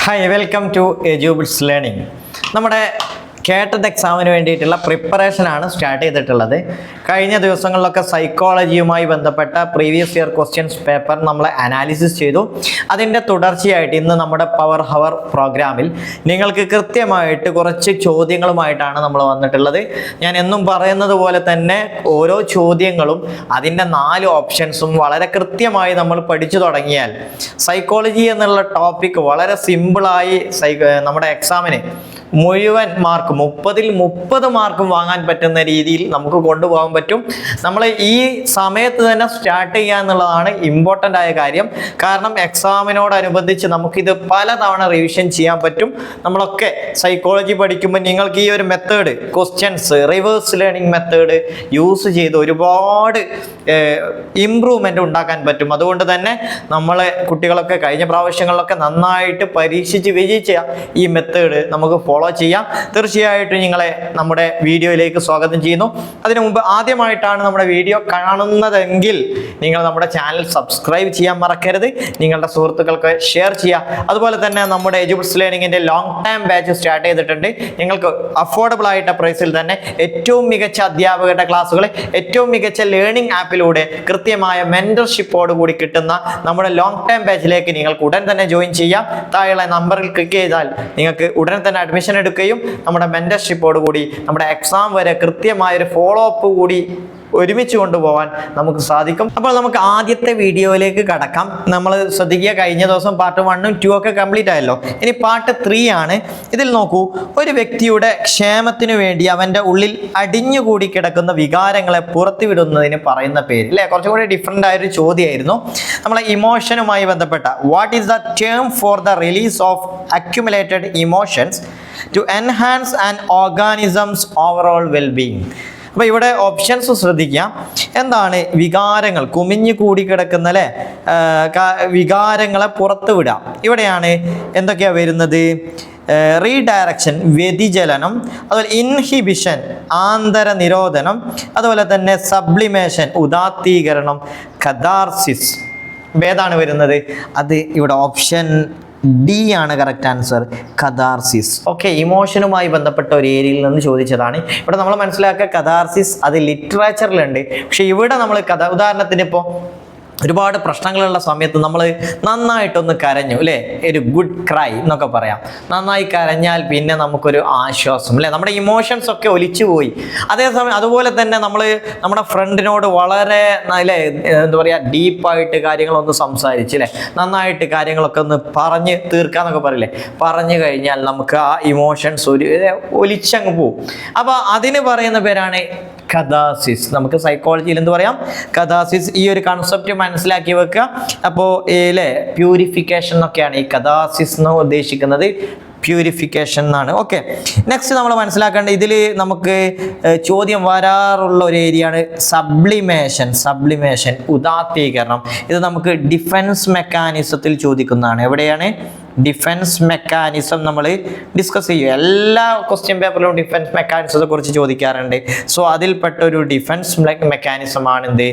Hi, welcome to Edubits Learning. നമ്മുടെ കേട്ടഡ് എക്സാമിന് വേണ്ടിയിട്ടുള്ള പ്രിപ്പറേഷനാണ് സ്റ്റാർട്ട് ചെയ്തിട്ടുള്ളത്. കഴിഞ്ഞ ദിവസങ്ങളിലൊക്കെ സൈക്കോളജിയുമായി ബന്ധപ്പെട്ട പ്രീവിയസ് ഇയർ ക്വസ്റ്റ്യൻസ് പേപ്പർ നമ്മൾ അനാലിസിസ് ചെയ്തു. അതിൻ്റെ തുടർച്ചയായിട്ട് ഇന്ന് നമ്മുടെ പവർ ഹവർ പ്രോഗ്രാമിൽ നിങ്ങൾക്ക് കൃത്യമായിട്ട് കുറച്ച് ചോദ്യങ്ങളുമായിട്ടാണ് നമ്മൾ വന്നിട്ടുള്ളത്. ഞാൻ എന്നും പറയുന്നത് പോലെ തന്നെ ഓരോ ചോദ്യങ്ങളും അതിൻ്റെ 4 ഓപ്ഷൻസും വളരെ കൃത്യമായി നമ്മൾ പഠിച്ചു തുടങ്ങിയാൽ സൈക്കോളജി എന്നുള്ള ടോപ്പിക് വളരെ സിമ്പിളായി നമ്മുടെ എക്സാമിന് മുഴുവൻ മാർക്ക് 30ൽ 30 മാർക്കും വാങ്ങാൻ പറ്റുന്ന രീതിയിൽ നമുക്ക് കൊണ്ടുപോകാൻ പറ്റും. നമ്മൾ ഈ സമയത്ത് തന്നെ സ്റ്റാർട്ട് ചെയ്യുക എന്നുള്ളതാണ് ഇമ്പോർട്ടൻ്റ് ആയ കാര്യം. കാരണം എക്സാമിനോടനുബന്ധിച്ച് നമുക്കിത് പലതവണ റിവിഷൻ ചെയ്യാൻ പറ്റും. നമ്മളൊക്കെ സൈക്കോളജി പഠിക്കുമ്പോൾ നിങ്ങൾക്ക് ഈ ഒരു method questions reverse learning method use ചെയ്ത് ഒരുപാട് ഇംപ്രൂവ്മെൻ്റ് ഉണ്ടാക്കാൻ പറ്റും. അതുകൊണ്ട് തന്നെ നമ്മളെ കുട്ടികളൊക്കെ കഴിഞ്ഞ പ്രാവശ്യങ്ങളിലൊക്കെ നന്നായിട്ട് പരീക്ഷിച്ച് വിജയിച്ച ഈ മെത്തേഡ് നമുക്ക് ഫോളോ ചെയ്യാം. തീർച്ചയായിട്ടും നിങ്ങളെ നമ്മുടെ വീഡിയോയിലേക്ക് സ്വാഗതം ചെയ്യുന്നു. അതിനു മുമ്പ് ആദ്യമായിട്ടാണ് നമ്മുടെ വീഡിയോ കാണുന്നതെങ്കിൽ നിങ്ങൾ നമ്മുടെ ചാനൽ സബ്സ്ക്രൈബ് ചെയ്യാൻ മറക്കരുത്. നിങ്ങളുടെ സുഹൃത്തുക്കൾക്ക് ഷെയർ ചെയ്യുക. അതുപോലെ തന്നെ നമ്മുടെ എഡ്യൂബിറ്റ്സ് ലേണിംഗിൻ്റെ ലോങ് ടൈം ബാച്ച് സ്റ്റാർട്ട് ചെയ്തിട്ടുണ്ട്. നിങ്ങൾക്ക് അഫോർഡബിൾ ആയിട്ട പ്രൈസിൽ തന്നെ ഏറ്റവും മികച്ച അധ്യാപകരുടെ ക്ലാസ്സുകൾ ഏറ്റവും മികച്ച ലേണിംഗ് ആപ്പിലൂടെ കൃത്യമായ മെന്റർഷിപ്പോട് കൂടി കിട്ടുന്ന നമ്മുടെ ലോങ് ടൈം ബാച്ചിലേക്ക് നിങ്ങൾക്ക് ഉടൻ തന്നെ ജോയിൻ ചെയ്യാം. താഴെയുള്ള നമ്പറിൽ ക്ലിക്ക് ചെയ്താൽ നിങ്ങൾക്ക് ഉടൻ തന്നെ അഡ്മിഷൻ എടുക്കുകയും നമ്മുടെ മെന്റർഷിപ്പോട് കൂടി നമ്മുടെ എക്സാം വരെ കൃത്യമായൊരു ഫോളോ അപ്പ് കൂടി ഒരുമിച്ച് കൊണ്ടുപോകാൻ നമുക്ക് സാധിക്കും. അപ്പോൾ നമുക്ക് ആദ്യത്തെ വീഡിയോയിലേക്ക് കടക്കാം. നമ്മൾ ശ്രദ്ധിക്കുക, കഴിഞ്ഞ ദിവസം പാർട്ട് 1ഉം 2 ഒക്കെ കംപ്ലീറ്റ് ആയല്ലോ. ഇനി പാർട്ട് 3 ആണ്. ഇതിൽ നോക്കൂ, ഒരു വ്യക്തിയുടെ ക്ഷേമത്തിനു വേണ്ടി അവൻ്റെ ഉള്ളിൽ അടിഞ്ഞുകൂടി കിടക്കുന്ന വികാരങ്ങളെ പുറത്തുവിടുന്നതിന് പറയുന്ന പേര് അല്ലേ? കുറച്ചും കൂടി ഡിഫറെൻ്റ് ആയൊരു ചോദ്യമായിരുന്നു. നമ്മളെ ഇമോഷനുമായി ബന്ധപ്പെട്ട what is the term for the release of accumulated emotions to enhance and organisms overall wellbeing. അപ്പോൾ ഇവിടെ ഓപ്ഷൻസ് ശ്രദ്ധിക്കാം. എന്താണ് വികാരങ്ങൾ? കുമിഞ്ഞു കൂടി കിടക്കുന്ന അല്ലേ വികാരങ്ങളെ പുറത്തു വിടാം. ഇവിടെയാണ് എന്തൊക്കെയാണ് വരുന്നത്? റീഡയറക്ഷൻ വ്യതിചലനം, അതുപോലെ ഇൻഹിബിഷൻ ആന്തര നിരോധനം, അതുപോലെ തന്നെ സബ്ലിമേഷൻ ഉദാത്തീകരണം, കഥാർസിസ്. ഏതാണ് വരുന്നത്? അത് ഇവിടെ ഓപ്ഷൻ ഡി ആണ് കറക്റ്റ് ആൻസർ, കഥാർസിസ്. ഓക്കെ, ഇമോഷനുമായി ബന്ധപ്പെട്ട ഒരു ഏരിയയിൽ നിന്ന് ചോദിച്ചതാണ്. ഇവിടെ നമ്മൾ മനസ്സിലാക്കുക കഥാർസിസ് അത് ലിറ്ററേച്ചറിലുണ്ട്. പക്ഷെ ഇവിടെ നമ്മൾ ഉദാഹരണത്തിന് ഇപ്പോൾ ഒരുപാട് പ്രശ്നങ്ങളുള്ള സമയത്ത് നമ്മൾ നന്നായിട്ടൊന്ന് കരഞ്ഞു അല്ലേ, ഒരു ഗുഡ് ക്രൈ എന്നൊക്കെ പറയാം. നന്നായി കരഞ്ഞാൽ പിന്നെ നമുക്കൊരു ആശ്വാസം അല്ലേ, നമ്മുടെ ഇമോഷൻസ് ഒക്കെ ഒലിച്ചു പോയി. അതേസമയം അതുപോലെ തന്നെ നമ്മുടെ ഫ്രണ്ടിനോട് വളരെ അല്ലേ എന്താ പറയുക ഡീപ്പായിട്ട് കാര്യങ്ങളൊന്ന് സംസാരിച്ച് അല്ലേ, നന്നായിട്ട് കാര്യങ്ങളൊക്കെ ഒന്ന് പറഞ്ഞ് തീർക്കാന്നൊക്കെ പറയില്ലേ, പറഞ്ഞു കഴിഞ്ഞാൽ നമുക്ക് ആ ഇമോഷൻസ് ഒലിച്ചങ്ങ് പോവും. അപ്പോൾ അതിന് പറയുന്ന പേരാണ് കഥാസിസ്. നമുക്ക് സൈക്കോളജിയിൽ എന്ത് പറയാം? കഥാസിസ്. ഈ ഒരു കൺസെപ്റ്റ് മനസ്സിലാക്കി വെക്കുക. അപ്പോൾ അല്ലേ പ്യൂരിഫിക്കേഷൻ എന്നൊക്കെയാണ് ഈ കഥാസിസ് എന്ന് ഉദ്ദേശിക്കുന്നത്, പ്യൂരിഫിക്കേഷൻ എന്നാണ്. ഓക്കെ, നെക്സ്റ്റ് നമ്മൾ മനസ്സിലാക്കേണ്ട ഇതിൽ നമുക്ക് ചോദ്യം വരാറുള്ള ഒരു ഏരിയയാണ് സബ്ലിമേഷൻ ഉദാത്തീകരണം. ഇത് നമുക്ക് ഡിഫൻസ് മെക്കാനിസത്തിൽ ചോദിക്കുന്നതാണ്. എവിടെയാണ് ഡിഫൻസ് മെക്കാനിസം നമ്മൾ ഡിസ്കസ് ചെയ്യും. എല്ലാ ക്വസ്റ്റ്യൻ പേപ്പറിലും ഡിഫൻസ് മെക്കാനിസത്തെ കുറിച്ച് ചോദിക്കാറുണ്ട്. സോ അതിൽപ്പെട്ട ഒരു ഡിഫൻസ് മെക്കാനിസം ആണ് എന്ത്?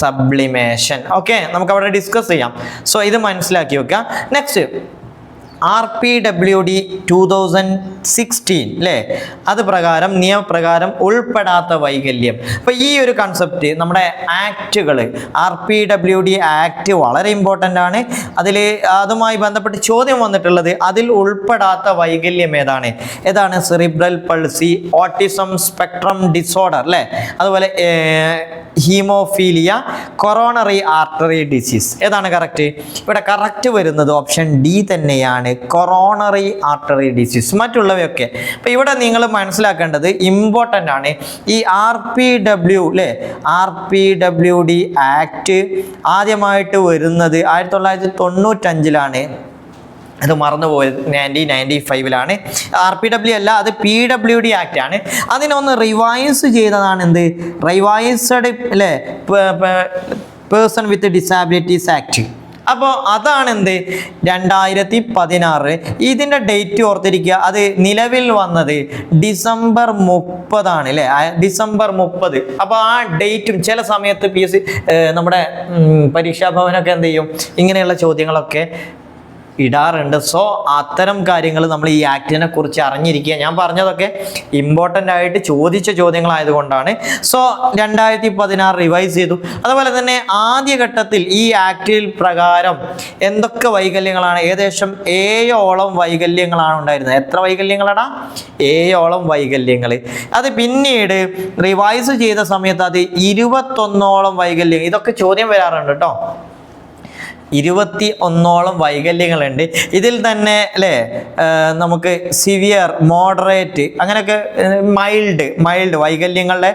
സബ്ലിമേഷൻ. ഓക്കെ, നമുക്ക് അവിടെ ഡിസ്കസ് ചെയ്യാം. സോ ഇത് മനസ്സിലാക്കി വെക്കുക. നെക്സ്റ്റ് RPWD 2016 അല്ലേ, അത് പ്രകാരം നിയമപ്രകാരം ഉൾപ്പെടാത്ത വൈകല്യം. അപ്പോൾ ഈ ഒരു കൺസെപ്റ്റ് നമ്മുടെ ആക്റ്റുകൾ RPWD ആക്ട് വളരെ ഇമ്പോർട്ടൻ്റ് ആണ്. അതുമായി ബന്ധപ്പെട്ട് ചോദ്യം വന്നിട്ടുള്ളത് അതിൽ ഉൾപ്പെടാത്ത വൈകല്യം ഏതാണ്? Cerebral palsy, autism spectrum disorder അല്ലേ, അതുപോലെ ഹീമോഫീലിയ, കൊറോണറി ആർട്ടറി ഡിസീസ്. ഏതാണ് കറക്റ്റ്? ഇവിടെ കറക്റ്റ് വരുന്നത് ഓപ്ഷൻ ഡി തന്നെയാണ്, കൊറോണറി ആർട്ടറി ഡിസീസ്. മറ്റുള്ളവയൊക്കെ അപ്പോൾ ഇവിടെ നിങ്ങൾ മനസ്സിലാക്കേണ്ടത് ഇമ്പോർട്ടൻ്റ് ആണ്. ഈ RPWD ആക്ട് ആദ്യമായിട്ട് വരുന്നത് 1995 അത് മറന്നുപോയത് 1995 RPW അല്ല, അത് PWD ആക്ട് ആണ്. അതിനൊന്ന് റിവൈസ് ചെയ്തതാണ് എന്ത്? റിവൈസ്ഡ് അല്ലേ പേഴ്സൺ വിത്ത് ഡിസാബിലിറ്റീസ് ആക്ട്. അപ്പോൾ അതാണ് എന്ത് 2016. ഇതിൻ്റെ ഡേറ്റ് ഓർത്തിരിക്കുക. അത് നിലവിൽ വന്നത് ഡിസംബർ 30 അല്ലേ, ഡിസംബർ 30. അപ്പോൾ ആ ഡേറ്റും ചില സമയത്ത് PSC നമ്മുടെ പരീക്ഷാ ഭവനൊക്കെ എന്ത് ചെയ്യും, ഇങ്ങനെയുള്ള ചോദ്യങ്ങളൊക്കെ ഇടാറുണ്ട്. സോ അത്തരം കാര്യങ്ങൾ നമ്മൾ ഈ ആക്ടിനെ കുറിച്ച് അറിഞ്ഞിരിക്കുക. ഞാൻ പറഞ്ഞതൊക്കെ ഇമ്പോർട്ടൻ്റ് ആയിട്ട് ചോദിച്ച ചോദ്യങ്ങളായതുകൊണ്ടാണ്. സോ 2016 റിവൈസ് ചെയ്തു. അതുപോലെ തന്നെ ആദ്യഘട്ടത്തിൽ ഈ ആക്ടിൽ പ്രകാരം എന്തൊക്കെ വൈകല്യങ്ങളാണ്, ഏകദേശം 7ഓളം വൈകല്യങ്ങളാണ് ഉണ്ടായിരുന്നത്. എത്ര വൈകല്യങ്ങളാണ്? 7ഓളം വൈകല്യങ്ങൾ. അത് പിന്നീട് റിവൈസ് ചെയ്ത സമയത്ത് അത് 21ഓളം വൈകല്യം. ഇതൊക്കെ ചോദ്യം വരാറുണ്ട് കേട്ടോ. 21ഓളം വൈകല്യങ്ങളുണ്ട്. ഇതിൽ തന്നെ അല്ലേ നമുക്ക് സിവിയർ, മോഡറേറ്റ്, അങ്ങനെയൊക്കെ മൈൽഡ് വൈകല്യങ്ങളുടെ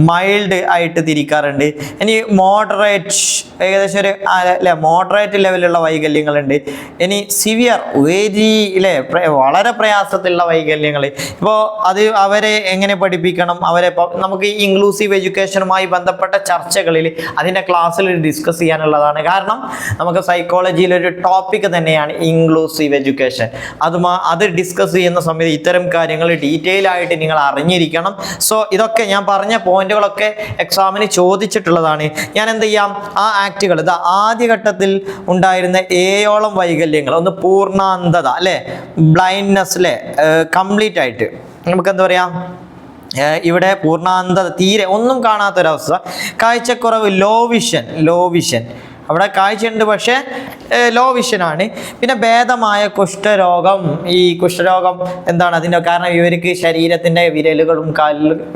മൈൽഡ് ആയിട്ട് തിരിക്കാറുണ്ട്. ഇനി മോഡറേറ്റ് ഏകദേശം ഒരു മോഡറേറ്റ് ലെവലുള്ള വൈകല്യങ്ങളുണ്ട്. ഇനി സിവിയർ, വെരി വളരെ പ്രയാസത്തിലുള്ള വൈകല്യങ്ങൾ. ഇപ്പോൾ അത് അവരെ എങ്ങനെ പഠിപ്പിക്കണം, അവരെ നമുക്ക് ഈ ഇൻക്ലൂസീവ് എഡ്യൂക്കേഷനുമായി ബന്ധപ്പെട്ട ചർച്ചകളിൽ അതിൻ്റെ ക്ലാസ്സിൽ ഡിസ്കസ് ചെയ്യാനുള്ളതാണ്. കാരണം നമുക്ക് സൈക്കോളജിയിൽ ഒരു ടോപ്പിക് തന്നെയാണ് ഇൻക്ലൂസീവ് എഡ്യൂക്കേഷൻ. അത് ഡിസ്കസ് ചെയ്യുന്ന സമയത്ത് ഇത്തരം കാര്യങ്ങൾ ഡീറ്റെയിൽ ആയിട്ട് നിങ്ങൾ അറിഞ്ഞിരിക്കണം. സോ ഇതൊക്കെ ഞാൻ പറഞ്ഞ പോയിന്റുകളൊക്കെ എക്സാമിന് ചോദിച്ചിട്ടുള്ളതാണ്. ഞാൻ എന്ത് ചെയ്യാം, ആ ആക്ടുകൾ ഇത് ആദ്യഘട്ടത്തിൽ ഉണ്ടായിരുന്ന 7ഓളം വൈകല്യങ്ങൾ, ഒന്ന് പൂർണ്ണാന്ധത അല്ലേ, ബ്ലൈൻഡ്നെസ് അല്ലേ, കംപ്ലീറ്റ് ആയിട്ട് നമുക്ക് എന്താ പറയാ, ഇവിടെ പൂർണ്ണാന്ധത, തീരെ ഒന്നും കാണാത്തൊരവസ്ഥ, കാഴ്ചക്കുറവ്, ലോ വിഷൻ, അവിടെ കാഴ്ചയുണ്ട് പക്ഷേ ലോ വിഷനാണ്. പിന്നെ ഭേദമായ കുഷ്ഠരോഗം. ഈ കുഷ്ഠരോഗം എന്താണ് അതിൻ്റെ കാരണം? ഇവർക്ക് ശരീരത്തിൻ്റെ വിരലുകളും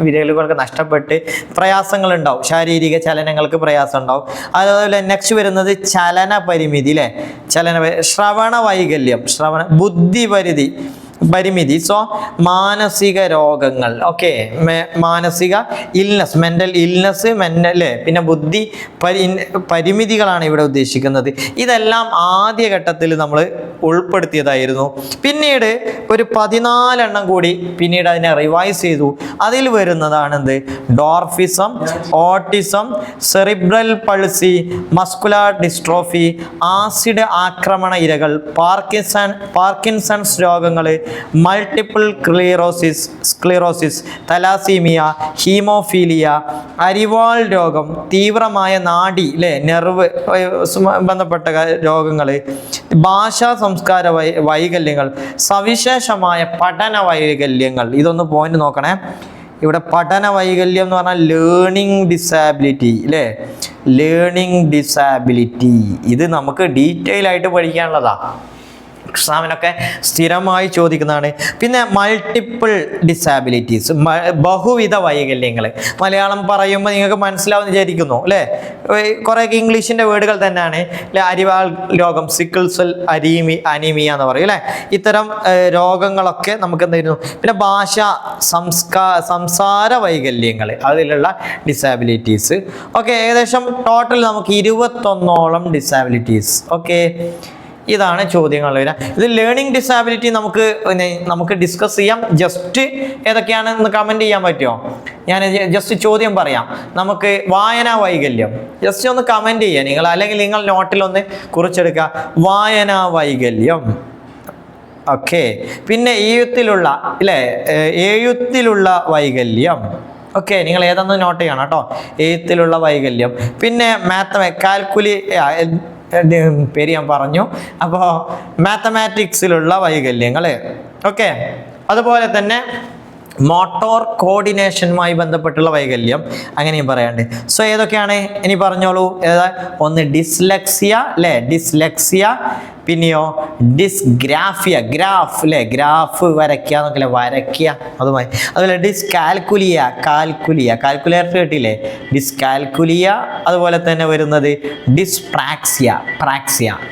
വിരലുകളൊക്കെ നഷ്ടപ്പെട്ട് പ്രയാസങ്ങളുണ്ടാവും, ശാരീരിക ചലനങ്ങൾക്ക് പ്രയാസം ഉണ്ടാവും. അതുപോലെ നെക്സ്റ്റ് വരുന്നത് ചലന പരിമിതി അല്ലേ, ശ്രവണ വൈകല്യം, പരിമിതി. സോ മാനസിക രോഗങ്ങൾ, ഓക്കെ, മാനസിക ഇൽനെസ്, മെൻ്റൽ ഇൽനെസ്, പിന്നെ ബുദ്ധി പരിമിതികളാണ് ഇവിടെ ഉദ്ദേശിക്കുന്നത്. ഇതെല്ലാം ആദ്യഘട്ടത്തിൽ നമ്മൾ ഉൾപ്പെടുത്തിയതായിരുന്നു. പിന്നീട് ഒരു 14 എണ്ണം കൂടി പിന്നീട് അതിനെ റിവൈസ് ചെയ്തു. അതിൽ വരുന്നതാണെന്ത്? Dwarfism, autism, cerebral palsy, muscular dystrophy, acid ആക്രമണ ഇരകൾ, പാർക്കിൻസൺസ് രോഗങ്ങൾ, മൾട്ടിപ്പിൾ സ്ക്ലിറോസിസ്, തലാസീമിയ, ഹീമോഫീലിയ, അരിവാൾ രോഗം, തീവ്രമായ നാഡി നെർവ് ബന്ധപ്പെട്ട രോഗങ്ങൾ, ഭാഷാ സംസ്കാര വൈകല്യങ്ങൾ, സവിശേഷമായ പഠന വൈകല്യങ്ങൾ. ഇതൊന്ന് പോയിന്റ് നോക്കണേ. ഇവിടെ പഠന വൈകല്യം എന്ന് പറഞ്ഞാൽ ലേണിംഗ് ഡിസാബിലിറ്റി. ഇത് നമുക്ക് ഡീറ്റെയിൽ ആയിട്ട് പഠിക്കാനുള്ളതാണ്. എക്സാമിനൊക്കെ സ്ഥിരമായി ചോദിക്കുന്നതാണ്. പിന്നെ മൾട്ടിപ്പിൾ ഡിസാബിലിറ്റീസ്, ബഹുവിധ വൈകല്യങ്ങൾ. മലയാളം പറയുമ്പോൾ നിങ്ങൾക്ക് മനസ്സിലാവുമെന്ന് വിചാരിക്കുന്നു അല്ലേ. കുറേയൊക്കെ ഇംഗ്ലീഷിൻ്റെ വേർഡുകൾ തന്നെയാണ് അല്ലെ. അരിവാൾ രോഗം, സിക്കിൾ സെൽ അനീമിയ എന്ന് പറയും അല്ലേ. ഇത്തരം രോഗങ്ങളൊക്കെ നമുക്ക് എന്തായിരുന്നു. പിന്നെ സംസാര വൈകല്യങ്ങൾ, അതിലുള്ള ഡിസാബിലിറ്റീസ്. ഓക്കെ, ഏകദേശം ടോട്ടൽ നമുക്ക് 21ഓളം ഡിസാബിലിറ്റീസ്. ഓക്കെ, ഇതാണ് ചോദ്യങ്ങൾ വരിക. ഇത് ലേണിംഗ് ഡിസാബിലിറ്റി നമുക്ക് ഡിസ്കസ് ചെയ്യാം. ജസ്റ്റ് ഏതൊക്കെയാണെന്ന് കമൻറ്റ് ചെയ്യാൻ പറ്റുമോ? ഞാൻ ജസ്റ്റ് ചോദ്യം പറയാം. നമുക്ക് വായനാ വൈകല്യം ജസ്റ്റ് ഒന്ന് കമൻറ്റ് ചെയ്യുക നിങ്ങൾ, അല്ലെങ്കിൽ നിങ്ങൾ നോട്ടിലൊന്ന് കുറിച്ചെടുക്കുക. വായനാ വൈകല്യം. ഓക്കെ, പിന്നെ എഴുത്തിലുള്ള വൈകല്യം. ഓക്കെ, നിങ്ങൾ ഏതൊന്ന് നോട്ട് ചെയ്യണം കേട്ടോ. എഴുത്തിലുള്ള വൈകല്യം. പിന്നെ പേര് ഞാൻ പറഞ്ഞു. അപ്പോൾ മാത്തമാറ്റിക്സിലുള്ള വൈകല്യങ്ങൾ. ഓക്കെ, അതുപോലെ തന്നെ മോട്ടോർ കോർഡിനേഷനുമായി ബന്ധപ്പെട്ടുള്ള വൈകല്യം, അങ്ങനെയും പറയാണ്ട്. സോ ഏതൊക്കെയാണ് ഇനി പറഞ്ഞോളൂ. ഒന്ന് ഡിസ്ലെക്സിയ, പിന്നെയോ ഡിസ്ഗ്രാഫിയ, ഗ്രാഫ് വരയ്ക്കുക അതുമായി. അതുപോലെ കാൽക്കുലേറ്റർ കേട്ടില്ലേ, ഡിസ്കാൽക്കുലിയ. അതുപോലെ തന്നെ വരുന്നത് പ്രാക്സിയ.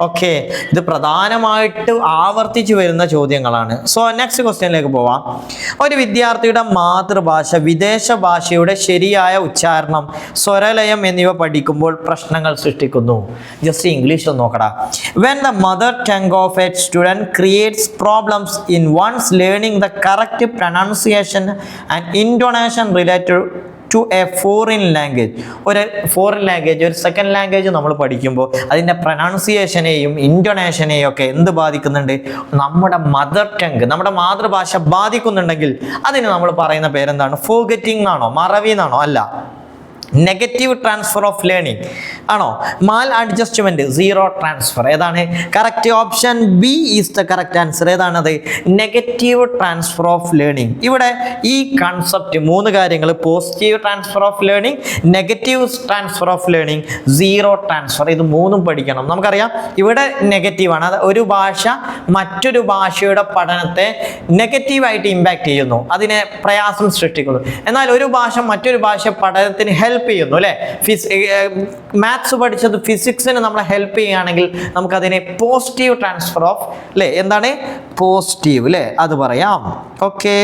ഓക്കെ, ഇത് പ്രധാനമായിട്ട് ആവർത്തിച്ചു വരുന്ന ചോദ്യങ്ങളാണ്. സോ നെക്സ്റ്റ് ക്വസ്റ്റ്യനിലേക്ക് പോവാം. ഒരു വിദ്യാർത്ഥിയുടെ മാതൃഭാഷ, വിദേശ ഭാഷയുടെ ശരിയായ ഉച്ചാരണം, സ്വരലയം എന്നിവ പഠിക്കുമ്പോൾ പ്രശ്നങ്ങൾ സൃഷ്ടിക്കുന്നു. ജസ്റ്റ് ഇംഗ്ലീഷ് ഒന്ന് നോക്കടാ. When the mother tongue of a student creates problems in one's learning the correct pronunciation and intonation related to a foreign language. ഒരു സെക്കൻഡ് ലാംഗ്വേജ് നമ്മൾ പഠിക്കുമ്പോൾ അതിൻ്റെ പ്രൊനൗൺസിയേഷനെയും ഇൻറ്റോണേഷനെയും ഒക്കെ എന്ത് ബാധിക്കുന്നുണ്ട്? നമ്മുടെ മദർ ടങ്, നമ്മുടെ മാതൃഭാഷ ബാധിക്കുന്നുണ്ടെങ്കിൽ അതിന് നമ്മൾ പറയുന്ന പേരെന്താണ്? ഫോർഗെറ്റിംഗ് ആണോ, മറവി എന്നാണോ? അല്ല, നെഗറ്റീവ് ട്രാൻസ്ഫർ ഓഫ് ലേണിംഗ് ആണോ? Maladjustment, zero transfer. ഏതാണ് correct? Option B is the correct answer. ഏതാണത്? Negative transfer of learning. ഇവിടെ ഈ കൺസെപ്റ്റ് 3 കാര്യങ്ങൾ: positive transfer of learning, negative transfer of learning, zero transfer. ഇത് 3ഉം പഠിക്കണം. നമുക്കറിയാം ഇവിടെ നെഗറ്റീവാണ്. അത് ഒരു ഭാഷ മറ്റൊരു ഭാഷയുടെ പഠനത്തെ നെഗറ്റീവായിട്ട് ഇമ്പാക്ട് ചെയ്യുന്നു, അതിനെ പ്രയാസം സൃഷ്ടിക്കുന്നു. എന്നാൽ ഒരു ഭാഷ മറ്റൊരു ഭാഷ പഠനത്തിന് ഹെൽപ്പ് ചെയ്യുന്നു അല്ലേ? മാത്സ് പഠിച്ചത് ഫിസിക്സിന് നമ്മളെ ഹെൽപ്പ് ചെയ്യുകയാണെങ്കിൽ നമുക്കതിനെ പോസിറ്റീവ് ട്രാൻസ്ഫർ ഓഫ് അല്ലേ? എന്താണ് പോസിറ്റീവ് അല്ലേ? അത് പറയാം. ഓക്കെ,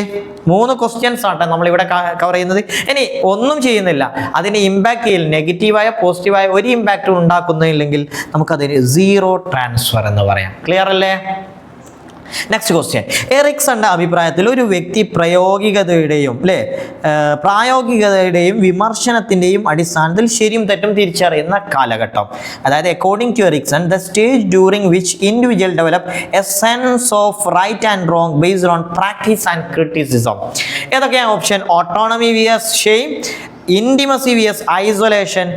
3 ക്വസ്റ്റ്യൻസ് ആട്ടെ നമ്മളിവിടെ കവർ ചെയ്യുന്നത്. ഇനി ഒന്നും ചെയ്യുന്നില്ല, അതിനെ ഇമ്പാക്ട് ചെയ്യില്ല, നെഗറ്റീവായ പോസിറ്റീവായ ഒരു ഇമ്പാക്റ്റും ഉണ്ടാക്കുന്നില്ലെങ്കിൽ നമുക്കതിന് സീറോ ട്രാൻസ്ഫർ എന്ന് പറയാം. ക്ലിയർ അല്ലേ? Next question. എറിക്സന്റെ അഭിപ്രായത്തിൽ ഒരു വ്യക്തി പ്രായോഗികതയുടെയും വിമർശനത്തിന്റെയും അടിസ്ഥാനത്തിൽ ശരിയും തെറ്റും തിരിച്ചറിയുന്ന കാലഘട്ടം. അതായത് according to Erikson, the stage during which individual develop a sense of right and wrong based on practice and criticism. ഏതൊക്കെയാണ് option? Autonomy versus shame, intimacy vs isolation,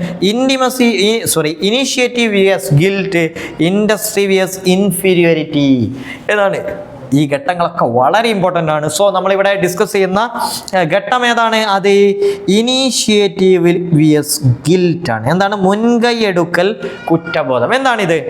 initiative vs guilt, industry vs inferiority. ഏതാണ്? ഈ ഘട്ടങ്ങളൊക്കെ വളരെ important ആണ്. So നമ്മളിവിടെ discuss ചെയ്യുന്ന ഘട്ടം ഏതാണ്? അത് ഇനീഷ്യേറ്റീവ് വിയസ് ഗിൽറ്റ് ആണ്. എന്താണ്? മുൻകൈ എടുക്കൽ, കുറ്റബോധം. എന്താണിത്?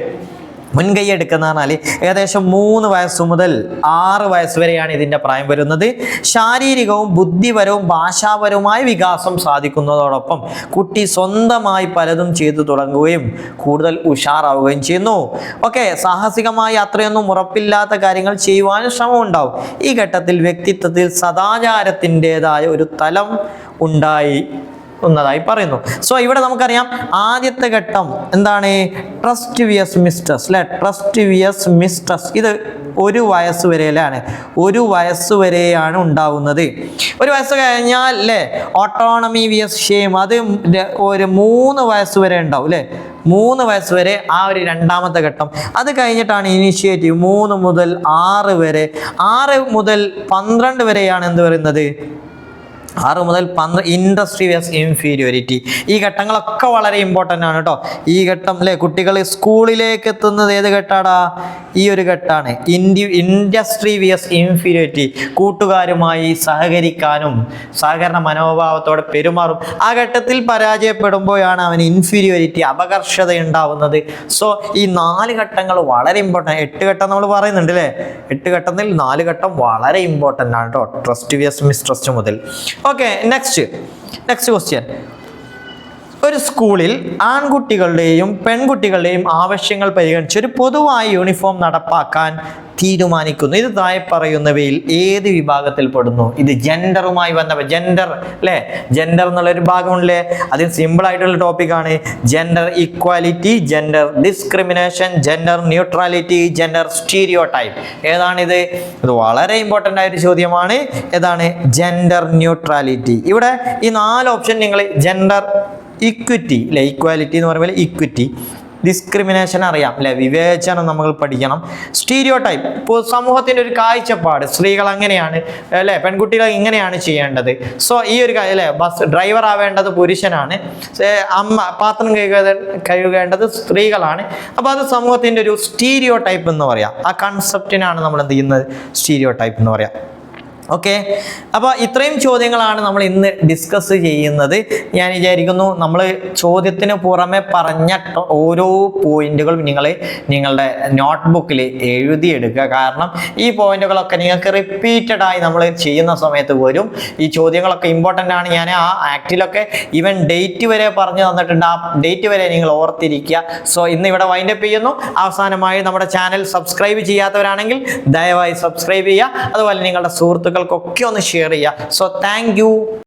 മുൻകൈ എടുക്കുന്ന പറഞ്ഞാൽ ഏകദേശം 3 വയസ്സ് മുതൽ 6 വയസ്സ് വരെയാണ് ഇതിൻ്റെ പ്രായം വരുന്നത്. ശാരീരികവും ബുദ്ധിപരവും ഭാഷാപരവുമായ വികാസം സാധിക്കുന്നതോടൊപ്പം കുട്ടി സ്വന്തമായി പലതും ചെയ്തു തുടങ്ങുകയും കൂടുതൽ ഉഷാറാവുകയും ചെയ്യുന്നു. ഓക്കെ, സാഹസികമായി അത്രയൊന്നും ഉറപ്പില്ലാത്ത കാര്യങ്ങൾ ചെയ്യുവാനും ശ്രമം ഉണ്ടാവും. ഈ ഘട്ടത്തിൽ വ്യക്തിത്വത്തിൽ സദാചാരത്തിൻ്റെതായ ഒരു തലം ഉണ്ടായി പറയുന്നു. സോ ഇവിടെ നമുക്കറിയാം ആദ്യത്തെ ഘട്ടം എന്താണ്? ട്രസ്റ്റ് വിയസ് മിസ്ട്രസ് അല്ലെ? Trust versus mistrust. ഇത് 1 വയസ്സ് വരെയാണ്. 1 വയസ്സ് വരെയാണ് ഉണ്ടാവുന്നത്. 1 വയസ്സ് കഴിഞ്ഞാൽ അല്ലേ ഓട്ടോണമി വിയസ് ഷെയിം. അത് ഒരു 3 വയസ്സ് വരെ ഉണ്ടാവും അല്ലേ? 3 വയസ്സ് വരെ ആ ഒരു രണ്ടാമത്തെ ഘട്ടം. അത് കഴിഞ്ഞിട്ടാണ് ഇനീഷ്യേറ്റീവ് 3 മുതൽ 6 വരെ. 6 മുതൽ 12 വരെയാണ് എന്ത് പറയുന്നത്? 6 മുതൽ 12 ഇൻഡസ്ട്രി വേഴ്സ് ഇൻഫീരിയോറിറ്റി. ഈ ഘട്ടങ്ങളൊക്കെ വളരെ ഇമ്പോർട്ടൻ്റ് ആണ് കേട്ടോ. ഈ ഘട്ടം അല്ലേ കുട്ടികൾ സ്കൂളിലേക്ക് എത്തുന്നത് ഏത് ഘട്ടമാടാ? ഈ ഒരു ഘട്ടമാണ് ഇൻഡസ്ട്രി വേഴ്സ് ഇൻഫീരിയോറിറ്റി. കൂട്ടുകാരുമായി സഹകരിക്കാനും സഹകരണ മനോഭാവത്തോടെ പെരുമാറും. ആ ഘട്ടത്തിൽ പരാജയപ്പെടുമ്പോഴാണ് അവന് ഇൻഫീരിയോറിറ്റി, അപകർഷത ഉണ്ടാവുന്നത്. സോ ഈ 4 ഘട്ടങ്ങൾ വളരെ ഇമ്പോർട്ടൻ്റ്. 8 ഘട്ടം നമ്മൾ പറയുന്നുണ്ട് അല്ലേ? 8 ഘട്ടത്തിൽ 4 ഘട്ടം വളരെ ഇമ്പോർട്ടൻ്റ് ആണ് കേട്ടോ, ട്രസ്റ്റ് വേഴ്സ് മിസ്ട്രസ്റ്റ് മുതൽ. Okay, next question. ഒരു സ്കൂളിൽ ആൺകുട്ടികളുടെയും പെൺകുട്ടികളുടെയും ആവശ്യങ്ങൾ പരിഗണിച്ച് ഒരു പൊതുവായ യൂണിഫോം നടപ്പാക്കാൻ തീരുമാനിക്കുന്നു. ഇത് താഴെ പറയുന്നവയിൽ ഏത് വിഭാഗത്തിൽ പെടുന്നു? ഇത് ജെൻഡറുമായി ബന്ധപ്പെട്ട ജെൻഡർ അല്ലേ? ജെൻഡർ എന്നുള്ളൊരു ഭാഗമുണ്ടല്ലേ? അതിന് സിമ്പിൾ ആയിട്ടുള്ള ടോപ്പിക്കാണ്. Gender equality, gender discrimination, gender neutrality, gender stereotype. ഏതാണിത്? ഇത് വളരെ ഇമ്പോർട്ടൻ്റ് ആയൊരു ചോദ്യമാണ്. ഏതാണ്? Gender neutrality. ഇവിടെ ഈ 4 ഓപ്ഷൻ നിങ്ങൾ ജെൻഡർ ഇക്വിറ്റി അല്ലെ? ഇക്വാലിറ്റി എന്ന് പറയുമ്പോൾ ഇക്വിറ്റി. ഡിസ്ക്രിമിനേഷൻ അറിയാം അല്ലെ? വിവേചനം നമ്മൾ പഠിക്കണം. സ്റ്റീരിയോടൈപ്പ്, ഇപ്പോൾ സമൂഹത്തിൻ്റെ ഒരു കാഴ്ചപ്പാട്, സ്ത്രീകൾ അങ്ങനെയാണ് അല്ലെ, പെൺകുട്ടികൾ ഇങ്ങനെയാണ് ചെയ്യേണ്ടത്. സോ ഈ ഒരു അല്ലെ, ബസ് ഡ്രൈവർ ആവേണ്ടത് പുരുഷനാണ്, പാത്രം കഴുകേണ്ടത് സ്ത്രീകളാണ്. അപ്പോൾ അത് സമൂഹത്തിൻ്റെ ഒരു സ്റ്റീരിയോടൈപ്പ് എന്ന് പറയാം. ആ കൺസെപ്റ്റിനാണ് നമ്മൾ എന്ത് ചെയ്യുന്നത്? സ്റ്റീരിയോടൈപ്പ് എന്ന് പറയാം. ഓക്കെ, അപ്പോൾ ഇത്രയും ചോദ്യങ്ങളാണ് നമ്മൾ ഇന്ന് ഡിസ്കസ് ചെയ്യുന്നത്. ഞാൻ വിചാരിക്കുന്നു നമ്മൾ ചോദ്യത്തിന് പുറമെ പറഞ്ഞ ഓരോ പോയിന്റുകളും നിങ്ങളുടെ നോട്ട്ബുക്കിൽ എഴുതിയെടുക്കുക. കാരണം ഈ പോയിന്റുകളൊക്കെ നിങ്ങൾക്ക് റിപ്പീറ്റഡായി നമ്മൾ ചെയ്യുന്ന സമയത്ത് വരും. ഈ ചോദ്യങ്ങളൊക്കെ ഇമ്പോർട്ടൻ്റ് ആണ്. ഞാൻ ആ ആക്റ്റിലൊക്കെ ഈവൻ ഡേറ്റ് വരെ പറഞ്ഞു തന്നിട്ടുണ്ട്. ആ ഡേറ്റ് വരെ നിങ്ങൾ ഓർത്തിരിക്കുക. സോ ഇന്ന് ഇവിടെ വൈൻഡപ്പ് ചെയ്യുന്നു. അവസാനമായി നമ്മുടെ ചാനൽ സബ്സ്ക്രൈബ് ചെയ്യാത്തവരാണെങ്കിൽ ദയവായി സബ്സ്ക്രൈബ് ചെയ്യുക. അതുപോലെ നിങ്ങളുടെ സുഹൃത്തുക്കൾക്കൊക്കെ ഒന്ന് ഷെയർ ചെയ്യുക. So thank you.